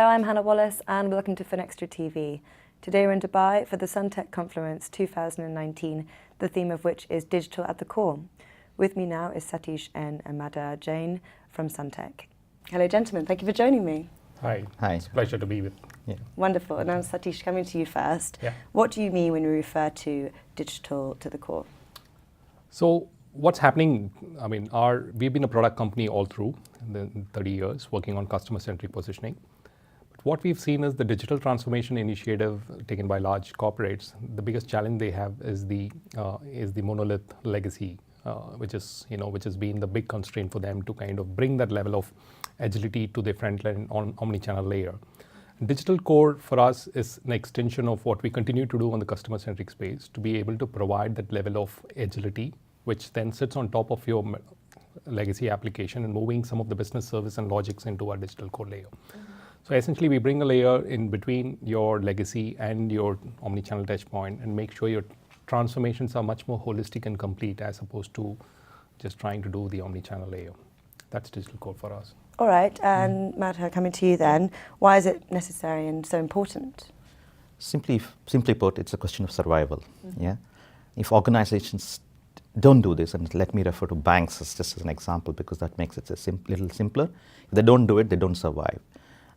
I'm Hannah Wallace and welcome to Finextra TV. Today we're in Dubai for the SunTec Confluence 2019, the theme of which is Digital at the Core. With me now is Satish N and Madhur Jain from SunTec. Hello gentlemen, thank you for joining me. Hi. Hi. It's a pleasure to be with you. Yeah. Wonderful. And now Satish, coming to you first. Yeah. What do you mean when you refer to digital to the core? So what's happening, we've been a product company all through the 30 years working on customer-centric positioning. But what we've seen is the digital transformation initiative taken by large corporates. The biggest challenge they have is the monolith legacy, which has been the big constraint for them to kind of bring that level of agility to the frontline on omni-channel layer. Digital core for us is an extension of what we continue to do on the customer-centric space to be able to provide that level of agility, which then sits on top of your legacy application and moving some of the business service and logics into our digital core layer. So essentially we bring a layer in between your legacy and your omni-channel touch point and make sure your transformations are much more holistic and complete as opposed to just trying to do the omni-channel layer. That's digital core for us. All right, and Madhur, coming to you then, why is it necessary and so important? Simply put, it's a question of survival. Yeah, if organizations don't do this, and let me refer to banks as just as an example because that makes it a little simpler. If they don't do it, they don't survive.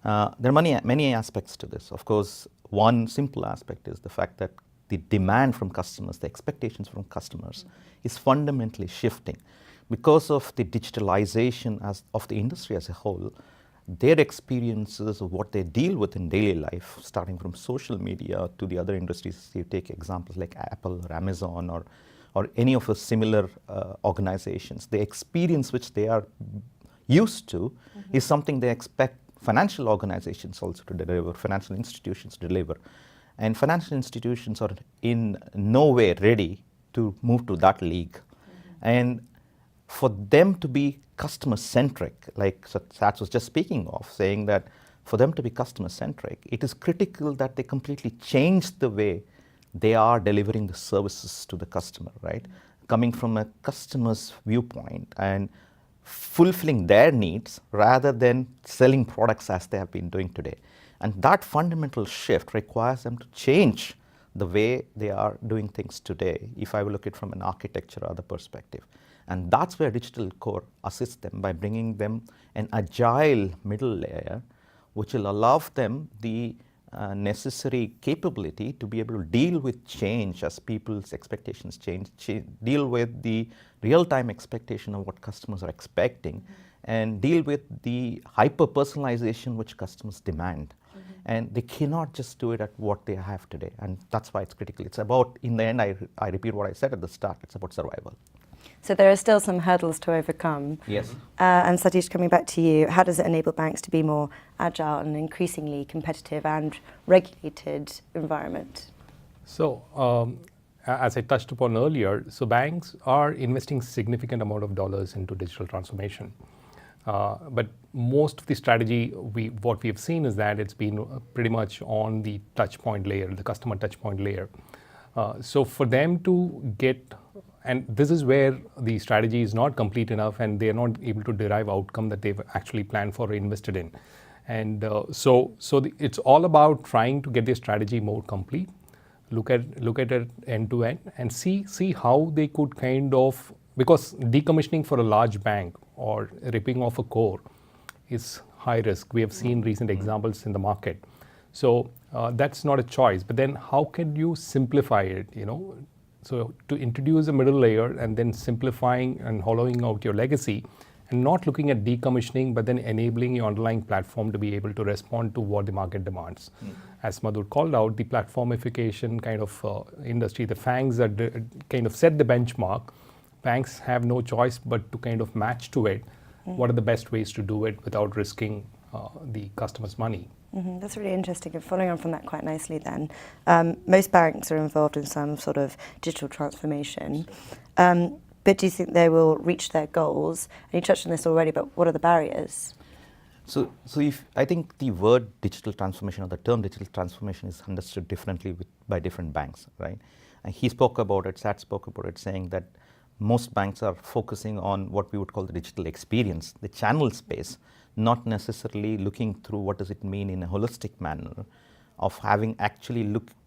There are many aspects to this. Of course, one simple aspect is the fact that the demand from customers, the expectations from customers is fundamentally shifting. Because of the digitalization of the industry as a whole, their experiences of what they deal with in daily life, starting from social media to the other industries, you take examples like Apple or Amazon or any of the similar organizations, the experience which they are used to is something they expect financial organizations also to deliver, financial institutions to deliver. And financial institutions are in no way ready to move to that league. And for them to be customer-centric, like Sats was just speaking of, saying that for them to be customer-centric, it is critical that they completely change the way they are delivering the services to the customer, right? Coming from a customer's viewpoint and fulfilling their needs rather than selling products as they have been doing today. And that fundamental shift requires them to change the way they are doing things today, if I will look at it from an architecture or other perspective. And that's where digital core assists them by bringing them an agile middle layer, which will allow them the necessary capability to be able to deal with change as people's expectations change, deal with the real-time expectation of what customers are expecting, and deal with the hyper-personalization which customers demand. And they cannot just do it at what they have today, and that's why it's critical. It's about, in the end, I repeat what I said at the start, it's about survival. So there are still some hurdles to overcome. Yes. And Satish, coming back to you, how does it enable banks to be more agile and increasingly competitive and regulated environment? So as I touched upon earlier, so banks are investing significant amount of dollars into digital transformation. But most of the strategy, what we have seen is that it's been pretty much on the touch point layer, the customer touch point layer. So for them to get, and this is where the strategy is not complete enough and they are not able to derive outcome that they've actually planned for or invested in. And it's all about trying to get their strategy more complete, look at it end to end and see how they could kind of, because decommissioning for a large bank or ripping off a core is high risk. We have seen recent examples in the market. So that's not a choice, but then how can you simplify it, So to introduce a middle layer and then simplifying and hollowing out your legacy and not looking at decommissioning, but then enabling your underlying platform to be able to respond to what the market demands. As Madhur called out, the platformification kind of industry, the FANGs that kind of set the benchmark, banks have no choice but to kind of match to it. What are the best ways to do it without risking the customer's money? That's really interesting, and following on from that quite nicely then, most banks are involved in some sort of digital transformation, but do you think they will reach their goals? And you touched on this already, but what are the barriers? So I think the word digital transformation or the term digital transformation is understood differently by different banks, right? And he spoke about it, Sat spoke about it, saying that most banks are focusing on what we would call the digital experience, the channel space, not necessarily looking through what does it mean in a holistic manner, of having actually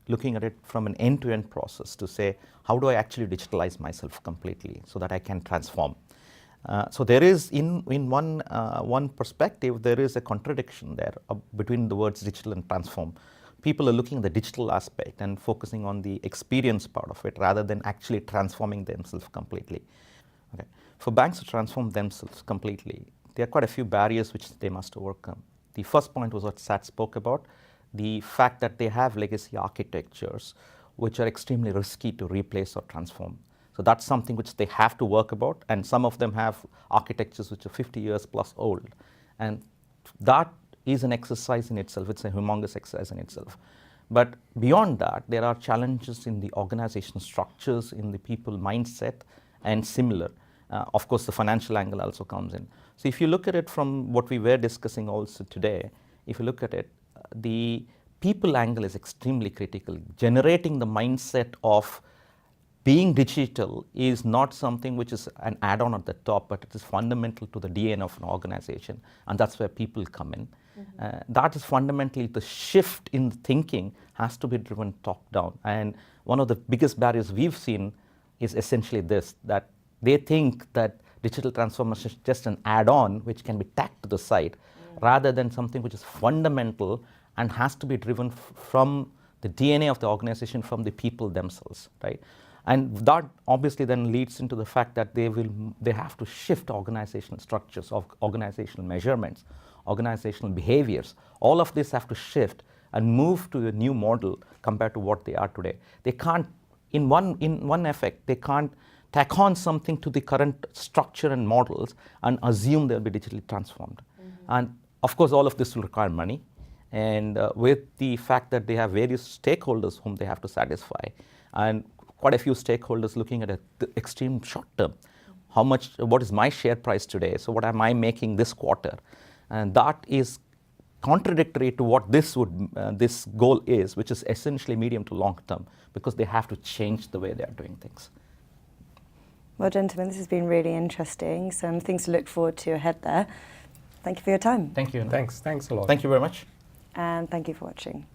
looking at it from an end-to-end process to say, how do I actually digitalize myself completely so that I can transform? So there is, in one perspective, there is a contradiction there between the words digital and transform. People are looking at the digital aspect and focusing on the experience part of it rather than actually transforming themselves completely. Okay. For banks to transform themselves completely, there are quite a few barriers which they must overcome. The first point was what Sat spoke about, the fact that they have legacy architectures which are extremely risky to replace or transform. So that's something which they have to work about, and some of them have architectures which are 50 years plus old. And that is an exercise in itself, it's a humongous exercise in itself. But beyond that, there are challenges in the organization structures, in the people mindset, and similar. Of course, the financial angle also comes in. So if you look at it from what we were discussing also today, if you look at it, the people angle is extremely critical. Generating the mindset of being digital is not something which is an add-on at the top, but it is fundamental to the DNA of an organization, and that's where people come in. That is fundamentally the shift in thinking has to be driven top-down. And one of the biggest barriers we've seen is essentially this, that they think that digital transformation is just an add-on which can be tacked to the side, rather than something which is fundamental and has to be driven from the DNA of the organization, from the people themselves, right? And that obviously then leads into the fact that they have to shift organizational structures, organizational measurements, organizational behaviors. All of this have to shift and move to a new model compared to what they are today. They can't, in one effect, they can't tack on something to the current structure and models and assume they'll be digitally transformed. And of course, all of this will require money. And with the fact that they have various stakeholders whom they have to satisfy, and quite a few stakeholders looking at the extreme short term. What is my share price today? So what am I making this quarter? And that is contradictory to what this goal is, which is essentially medium to long term, because they have to change the way they are doing things. Well, gentlemen, this has been really interesting. Some things to look forward to ahead there. Thank you for your time. Thank you. Thanks a lot. Thank you very much. And thank you for watching.